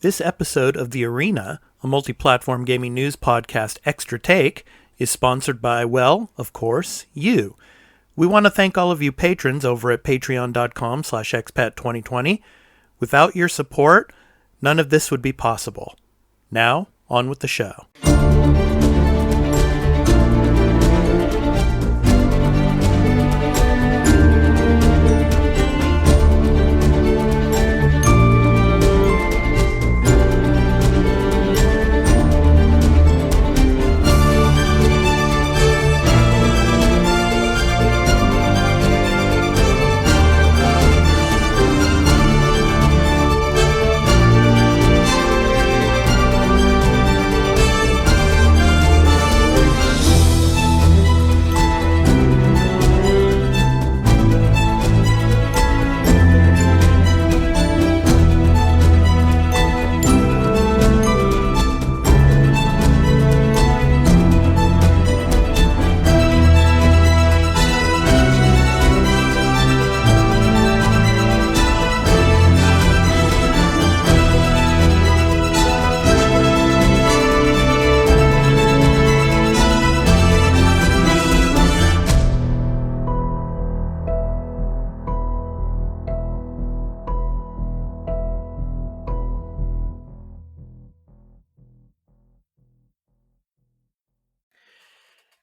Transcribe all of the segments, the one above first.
This episode of The Arena, a multi-platform gaming news podcast extra take, is sponsored by, well, of course, you. We want to thank all of you patrons over at patreon.com/expat2020. Without your support, none of this would be possible. Now, on with the show.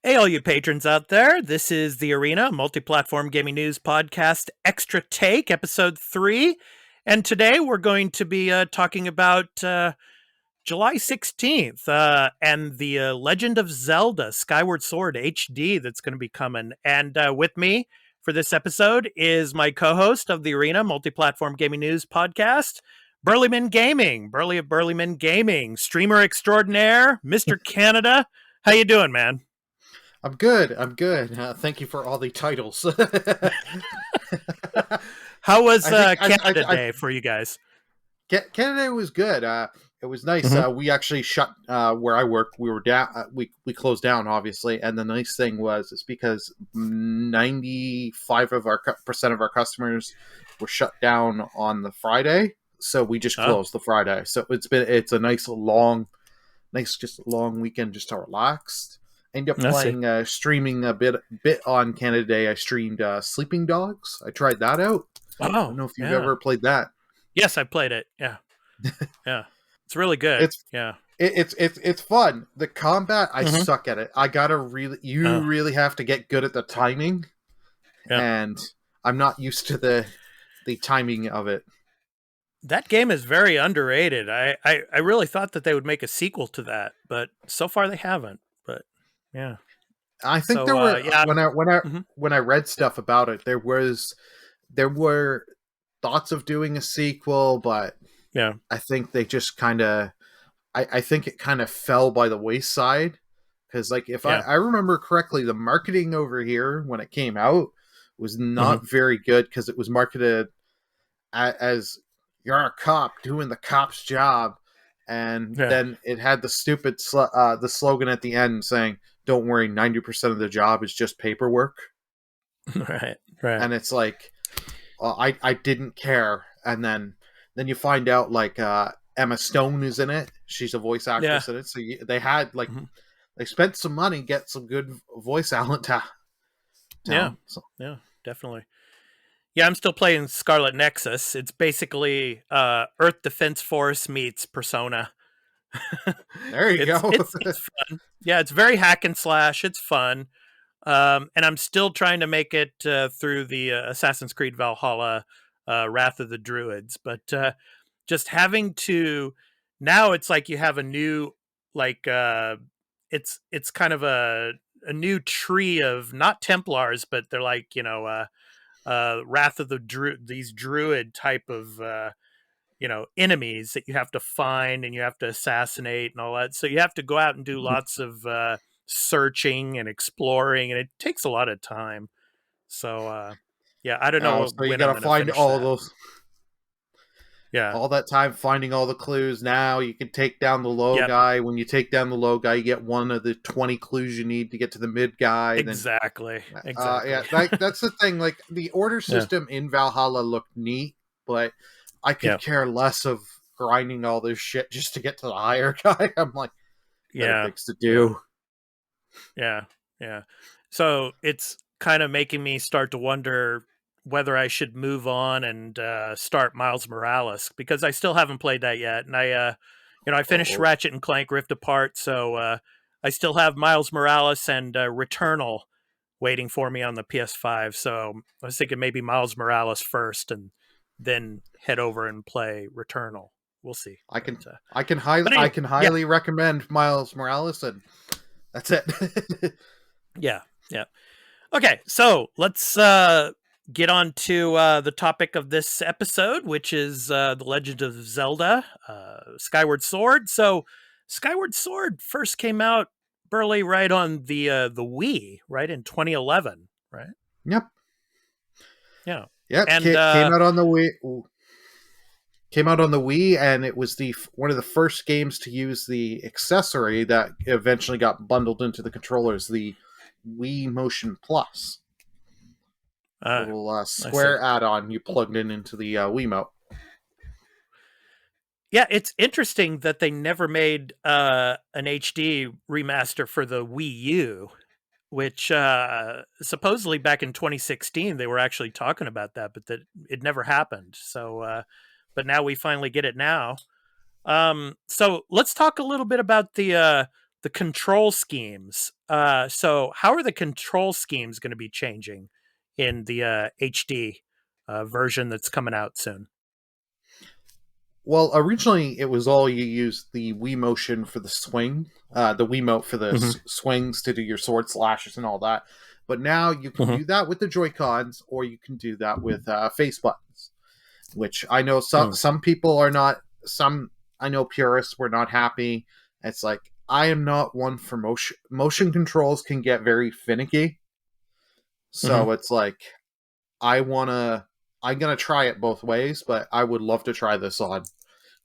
Hey, all you patrons out there. This is The Arena, Multiplatform Gaming News Podcast Extra Take, Episode 3. And today we're going to be talking about July 16th and the Legend of Zelda Skyward Sword HD that's going to be coming. And with me for this episode is my co-host of The Arena, Multiplatform Gaming News Podcast, Burlyman Gaming, Burly of Burlyman Gaming, streamer extraordinaire, Mr. Canada. How you doing, man? I'm good. Thank you for all the titles. How was Canada Day for you guys? Canada Day was good. It was nice. Mm-hmm. We actually shut where I work. We were down. We closed down, obviously. And the nice thing was, it's because 95% of our customers were shut down on the Friday, so we just closed the Friday. So it's a nice long weekend just to relax. Ended up playing, streaming a bit on Canada Day. I streamed Sleeping Dogs. I tried that out. I don't know if you've ever played that. Yes, I played it. Yeah, yeah, it's really good. It's fun. The combat, I suck at it. I gotta really have to get good at the timing, and I'm not used to the timing of it. That game is very underrated. I really thought that they would make a sequel to that, but so far they haven't. Yeah, I think there were when I read stuff about it, there were thoughts of doing a sequel, but I think they just kind of I think it kind of fell by the wayside, because if I remember correctly, the marketing over here when it came out was not very good, because it was marketed as you're a cop doing the cop's job, and then it had the stupid the slogan at the end saying, "Don't worry, 90% of the job is just paperwork." Right. And it's like, I didn't care. And then you find out Emma Stone is in it. She's a voice actress in it. So they had they spent some money, get some good voice talent. Yeah, definitely. Yeah, I'm still playing Scarlet Nexus. It's basically Earth Defense Force meets Persona. There you go. It's fun. Yeah, it's very hack and slash. It's fun. And I'm still trying to make it through the Assassin's Creed Valhalla Wrath of the Druids. But just having to... Now it's like you have a new... it's kind of a new tree of... Not Templars, but they're Wrath of the these Druid type of... enemies that you have to find and you have to assassinate and all that. So you have to go out and do lots of searching and exploring, and it takes a lot of time. So, I don't know. So you got to find all those. Yeah. All that time finding all the clues. Now you can take down the low guy. When you take down the low guy, you get one of the 20 clues you need to get to the mid guy. Exactly. That's the thing. The order system in Valhalla looked neat, but I could care less of grinding all this shit just to get to the higher guy. I'm like, better things to do. Yeah. So it's kind of making me start to wonder whether I should move on and start Miles Morales, because I still haven't played that yet. And I finished Ratchet and Clank Rift Apart, so I still have Miles Morales and Returnal waiting for me on the PS5. So I was thinking maybe Miles Morales first and then head over and play Returnal. We'll see. I can highly recommend Miles Morales, and that's it. Yeah. Okay, so let's get on to the topic of this episode, which is The Legend of Zelda, Skyward Sword. So Skyward Sword first came out, Burly, right on the Wii, right, in 2011, right? Yep. Yeah. And came out on the Wii. Came out on the Wii, and it was one of the first games to use the accessory that eventually got bundled into the controllers, the Wii Motion Plus. Little square add-on you plugged into the Wiimote. Yeah, it's interesting that they never made an HD remaster for the Wii U, which supposedly back in 2016 they were actually talking about that, but that it never happened. So, but now we finally get it now. So let's talk a little bit about the control schemes. So how are the control schemes going to be changing in the HD version that's coming out soon? Well, originally it was all you used the Wii Motion for the swing, the Wiimote for the swings to do your sword slashes and all that. But now you can do that with the Joy-Cons, or you can do that with face buttons, which I know some people are not. I know purists were not happy. It's like, I am not one for motion. Motion controls can get very finicky. So it's like, I'm going to try it both ways, but I would love to try this on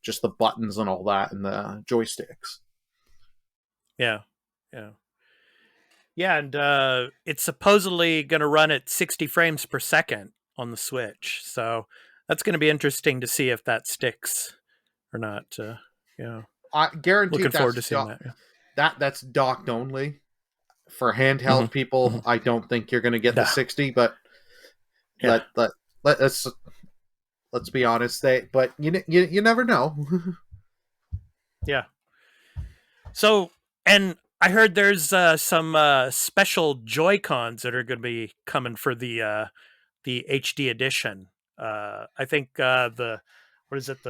just the buttons and all that and the joysticks. Yeah. And it's supposedly going to run at 60 frames per second on the Switch. So that's going to be interesting to see if that sticks or not. I guarantee looking forward to seeing that. Yeah. That's docked only. For handheld people, I don't think you're going to get the 60, but let's be honest. But you never know. Yeah. So, and I heard there's some special Joy-Cons that are going to be coming for the HD edition. I think the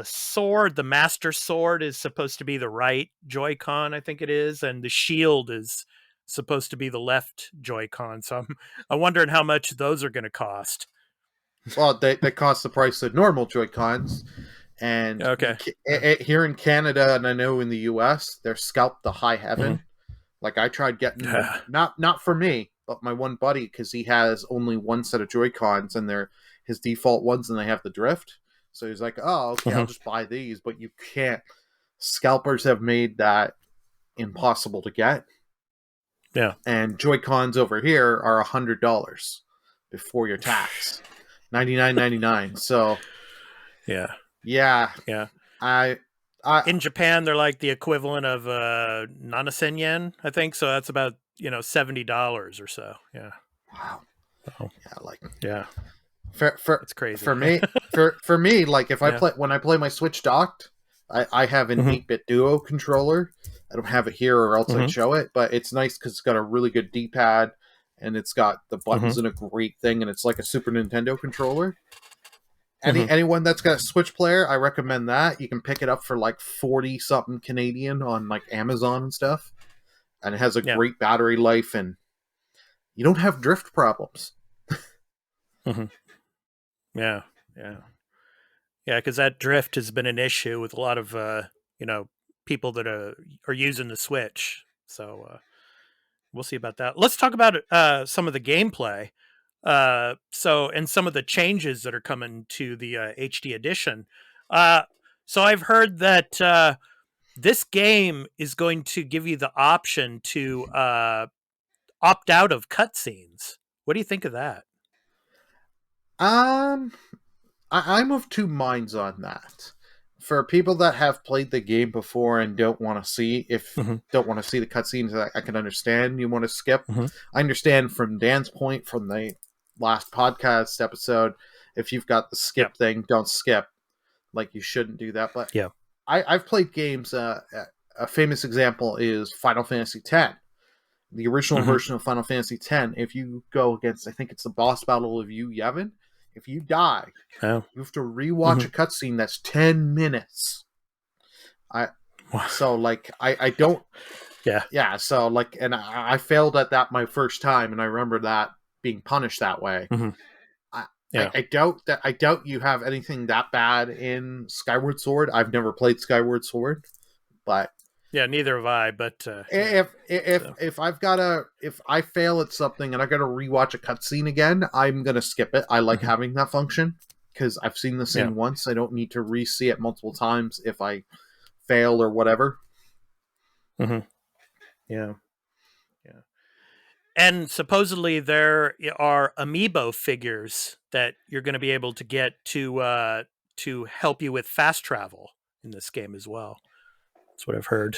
sword, the Master Sword, is supposed to be the right Joy-Con, I think it is, and the shield is supposed to be the left Joy-Con. So I'm wondering how much those are going to cost. Well, they cost the price of normal Joy-Cons, and here in Canada, and I know in the US, they're scalped to high heaven. Like, I tried getting not for me, but my one buddy, because he has only one set of Joy-Cons, and they're his default ones, and they have the drift. So he's like, "Oh, okay, I'll just buy these." But you can't. Scalpers have made that impossible to get. Yeah, and Joy-Cons over here are $100 before your tax. $99.99. So, yeah. I in Japan they're like the equivalent of 7 yen, I think. So that's about $70 or so. Yeah. Wow. Oh. Yeah. It's crazy. For me, for me, like if I play when I play my Switch docked, I have an 8-bit Duo controller. I don't have it here, or else I'd show it. But it's nice because it's got a really good D-pad, and it's got the buttons in a great thing, and it's like a Super Nintendo controller. Anyone that's got a Switch player, I recommend that. You can pick it up for like 40-something Canadian on like Amazon and stuff, and it has a great battery life, and you don't have drift problems. Yeah, because that drift has been an issue with a lot of people that are using the Switch. So we'll see about that. Let's talk about some of the gameplay. And some of the changes that are coming to the HD edition. So I've heard that this game is going to give you the option to opt out of cutscenes. What do you think of that? I'm of two minds on that. for people that have played the game before and don't want to see the cutscenes, I can understand you want to skip. I understand from Dan's point from the last podcast episode, if you've got the skip thing, don't skip. Like, you shouldn't do that. But I've played games. A famous example is Final Fantasy X. The original version of Final Fantasy X, if you go against, I think it's the boss battle of Yu Yevon, if you die, you have to rewatch a cutscene that's 10 minutes. I don't... Yeah, so, like, and I failed at that my first time, and I remember that being punished that way. I doubt you have anything that bad in Skyward Sword. I've never played Skyward Sword, but... Yeah, neither have I. But if I fail at something and I got to rewatch a cutscene again, I'm gonna skip it. I like having that function because I've seen the scene once. I don't need to re-see it multiple times if I fail or whatever. Yeah. And supposedly there are Amiibo figures that you're going to be able to get to help you with fast travel in this game as well. That's what I've heard.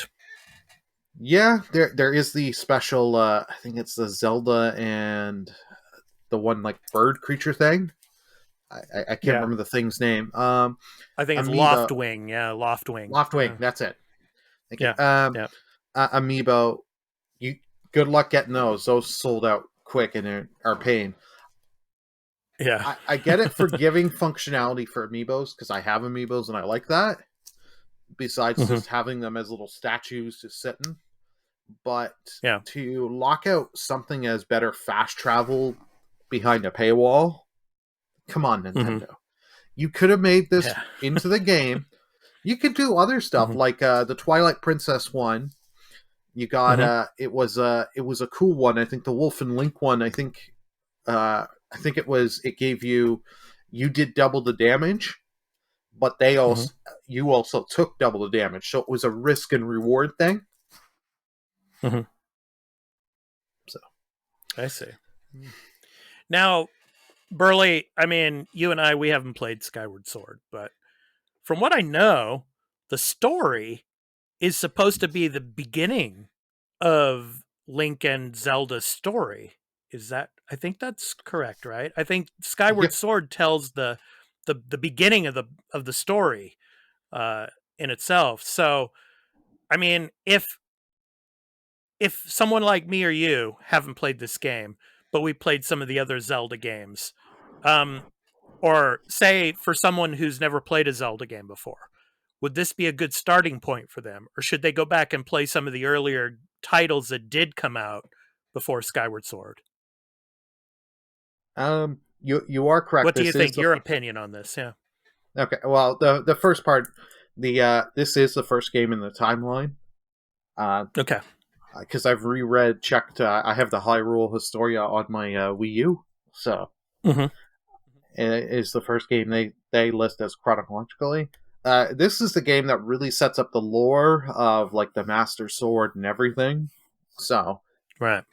Yeah, there is the special, I think it's the Zelda and the one, like, bird creature thing. I can't remember the thing's name. I think it's Amiibo. Loftwing. Yeah, Loftwing. Loftwing, that's it. Amiibo, good luck getting those. Those sold out quick and are pain. Yeah. I get it for giving functionality for Amiibos, because I have Amiibos and I like that. Besides just having them as little statues to sit in. But to lock out something as better fast travel behind a paywall, come on, Nintendo. You could have made this into the game. You could do other stuff like the Twilight Princess one. You got it was a cool one. I think the Wolf and Link one. I think it gave you did double the damage. But they also you also took double the damage, so it was a risk and reward thing. So, I see. Now, Burly, I mean, you and I, we haven't played Skyward Sword, but from what I know, the story is supposed to be the beginning of Link and Zelda's story. I think that's correct, right? I think Skyward Sword tells the beginning of the story in itself. So, I mean, if someone like me or you haven't played this game, but we played some of the other Zelda games, or say for someone who's never played a Zelda game before, would this be a good starting point for them, or should they go back and play some of the earlier titles that did come out before Skyward Sword? You are correct. What do you think? Your opinion on this? Yeah. Okay. Well, the first part, this is the first game in the timeline. Okay. Because I've checked. I have the Hyrule Historia on my Wii U, so it is the first game they list as chronologically. This is the game that really sets up the lore of, like, the Master Sword and everything. So, right.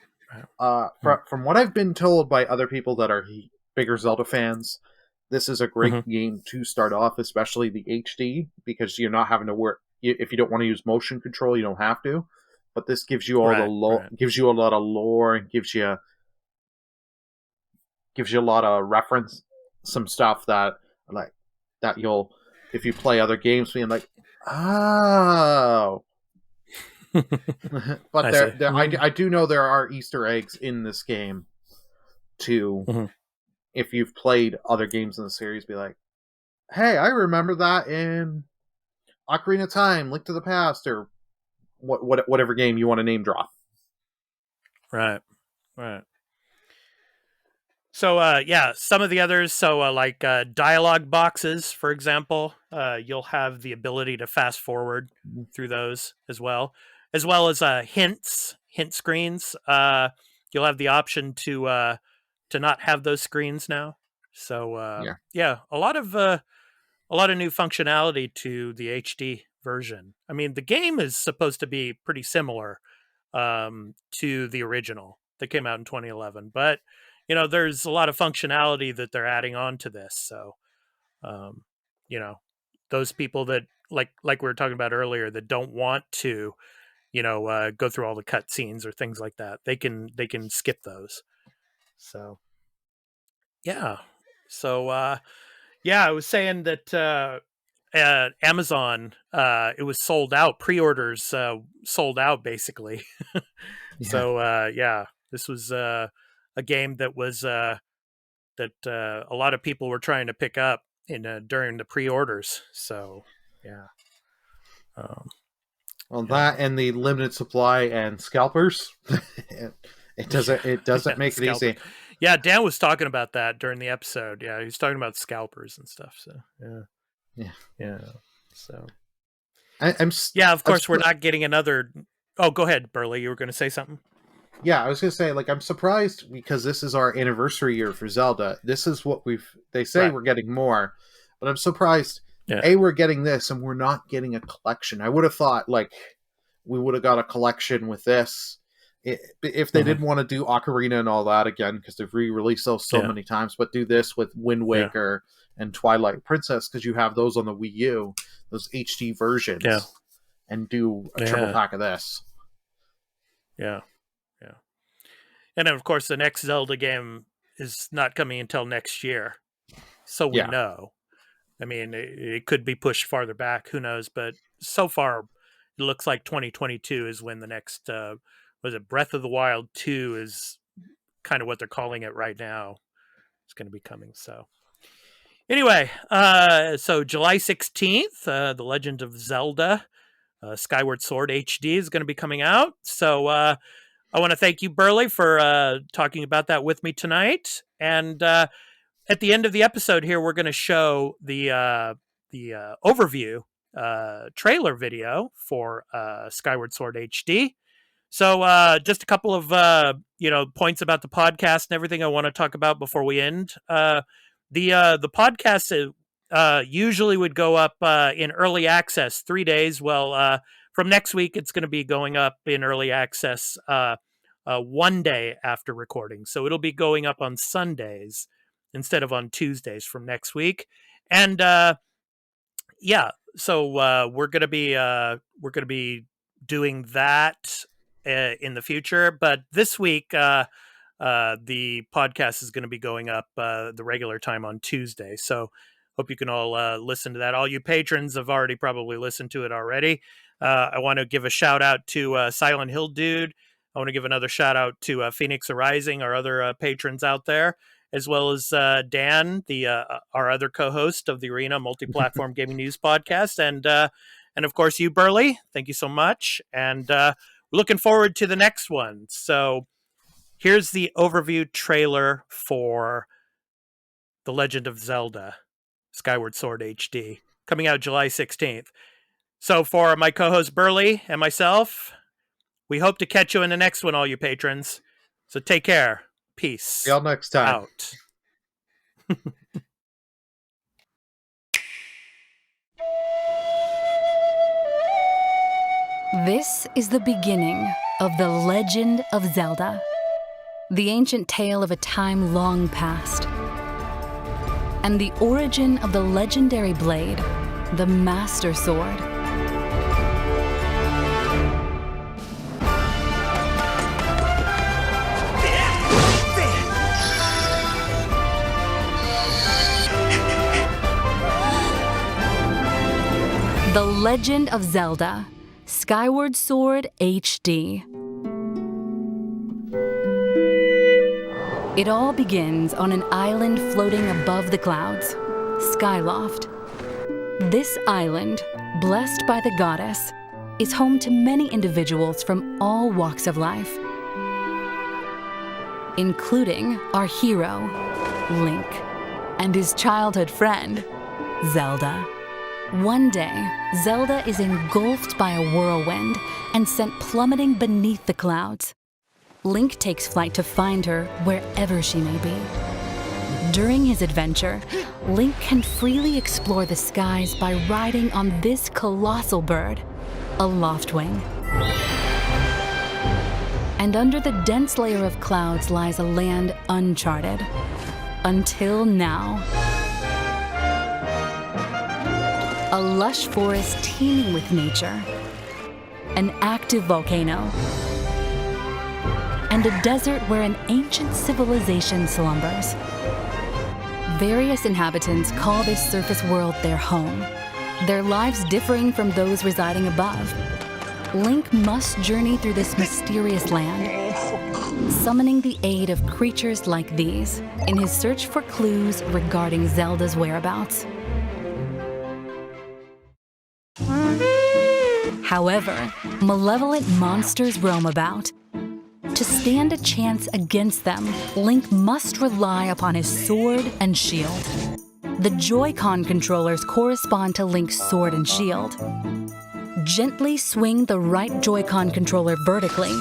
From what I've been told by other people that are bigger Zelda fans, this is a great game to start off, especially the HD, because you're not having to work. If you don't want to use motion control, you don't have to. But this gives you gives you a lot of lore, and gives you a lot of reference, some stuff that you'll, if you play other games, being like, oh. But I do know there are Easter eggs in this game too. If you've played other games in the series, be like, hey, I remember that in Ocarina of Time, Link to the Past, or whatever game you want to name drop. Right. So, some of the others, like dialogue boxes, for example, you'll have the ability to fast forward through those as well as hint screens. You'll have the option to not have those screens now. So, a lot of new functionality to the HD version. I mean, the game is supposed to be pretty similar to the original that came out in 2011, but there's a lot of functionality that they're adding on to this. So, those people that like we were talking about earlier, that don't want to, go through all the cutscenes or things like that. They can skip those. So, yeah. So, I was saying that at Amazon, it was sold out. Pre-orders sold out, basically. Yeah. So, this was a game that was that a lot of people were trying to pick up during the pre-orders. So, yeah. That and the limited supply and scalpers, it doesn't make it easy. Yeah, Dan was talking about that during the episode. Yeah, he was talking about scalpers and stuff. So yeah. So of course we're not getting another. Oh, go ahead, Burly. You were going to say something. Yeah, I was going to say, I'm surprised because this is our anniversary year for Zelda. This is what they say we're getting more, but I'm surprised. Yeah. We're getting this and we're not getting a collection. I would have thought we would have got a collection with this if they didn't want to do Ocarina and all that again, because they've re-released those so many times, but do this with Wind Waker and Twilight Princess, because you have those on the Wii U, those HD versions, and do a triple pack of this. Yeah. And then, of course, the next Zelda game is not coming until next year. So we know. I mean, it could be pushed farther back. Who knows? But so far, it looks like 2022 is when the next, Breath of the Wild 2 is kind of what they're calling it right now. It's going to be coming. So anyway, so July 16th, The Legend of Zelda, Skyward Sword HD is going to be coming out. So I want to thank you, Burly, for talking about that with me tonight. And at the end of the episode here, we're going to show the overview trailer video for Skyward Sword HD. So just a couple of points about the podcast and everything I want to talk about before we end. The podcast usually would go up in early access 3 days. Well, from next week, it's going to be going up in early access 1 day after recording. So it'll be going up on Sundays instead of on Tuesdays from next week. And so we're going to be doing that in the future. But this week, the podcast is going to be going up the regular time on Tuesday. So hope you can all listen to that. All you patrons have already probably listened to it already. I want to give a shout out to Silent Hill Dude. I want to give another shout out to Phoenix Arising, our other patrons out there, as well as Dan, our other co-host of the Arena Multiplatform Gaming News Podcast, and of course you, Burly. Thank you so much, and we're looking forward to the next one. So here's the overview trailer for The Legend of Zelda, Skyward Sword HD, coming out July 16th. So for my co-host Burly and myself, we hope to catch you in the next one, all you patrons. So take care. Peace. See y'all next time. Out. This is the beginning of The Legend of Zelda, the ancient tale of a time long past, and the origin of the legendary blade, the Master Sword. The Legend of Zelda, Skyward Sword HD. It all begins on an island floating above the clouds, Skyloft. This island, blessed by the goddess, is home to many individuals from all walks of life, including our hero, Link, and his childhood friend, Zelda. One day, Zelda is engulfed by a whirlwind and sent plummeting beneath the clouds. Link takes flight to find her wherever she may be. During his adventure, Link can freely explore the skies by riding on this colossal bird, a Loftwing. And under the dense layer of clouds lies a land uncharted. Until now. a lush forest teeming with nature, an active volcano, and a desert where an ancient civilization slumbers. Various inhabitants call this surface world their home, their lives differing from those residing above. Link must journey through this mysterious land, summoning the aid of creatures like these in his search for clues regarding Zelda's whereabouts. However, malevolent monsters roam about. To stand a chance against them, Link must rely upon his sword and shield. The Joy-Con controllers correspond to Link's sword and shield. Gently swing the right Joy-Con controller vertically,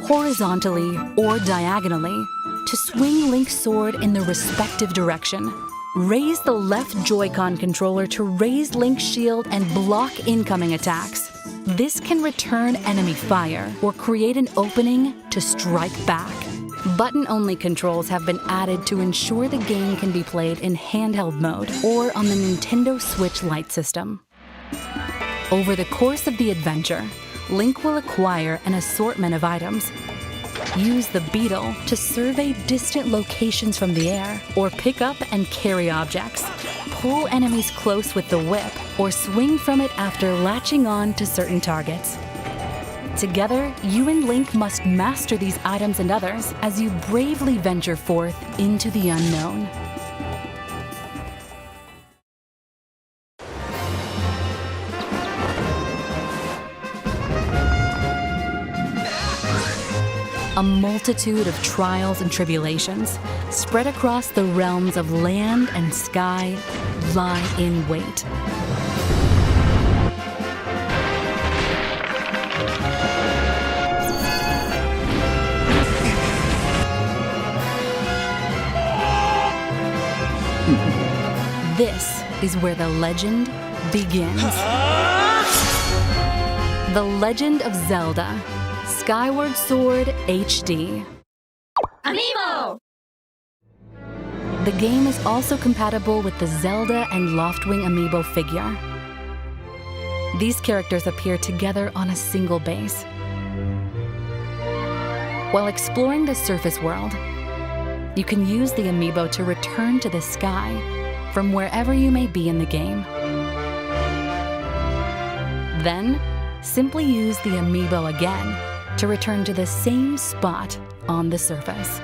horizontally, or diagonally to swing Link's sword in the respective direction. Raise the left Joy-Con controller to raise Link's shield and block incoming attacks. This can return enemy fire or create an opening to strike back. Button-only controls have been added to ensure the game can be played in handheld mode or on the Nintendo Switch Lite system. Over the course of the adventure, Link will acquire an assortment of items. Use the beetle to survey distant locations from the air or pick up and carry objects. Pull enemies close with the whip or swing from it after latching on to certain targets. Together, you and Link must master these items and others as you bravely venture forth into the unknown. A multitude of trials and tribulations spread across the realms of land and sky lie in wait. This is where the legend begins. The Legend of Zelda, Skyward Sword HD. Amiibo! The game is also compatible with the Zelda and Loftwing Amiibo figure. These characters appear together on a single base. While exploring the surface world, you can use the Amiibo to return to the sky from wherever you may be in the game. Then, simply use the Amiibo again to return to the same spot on the surface.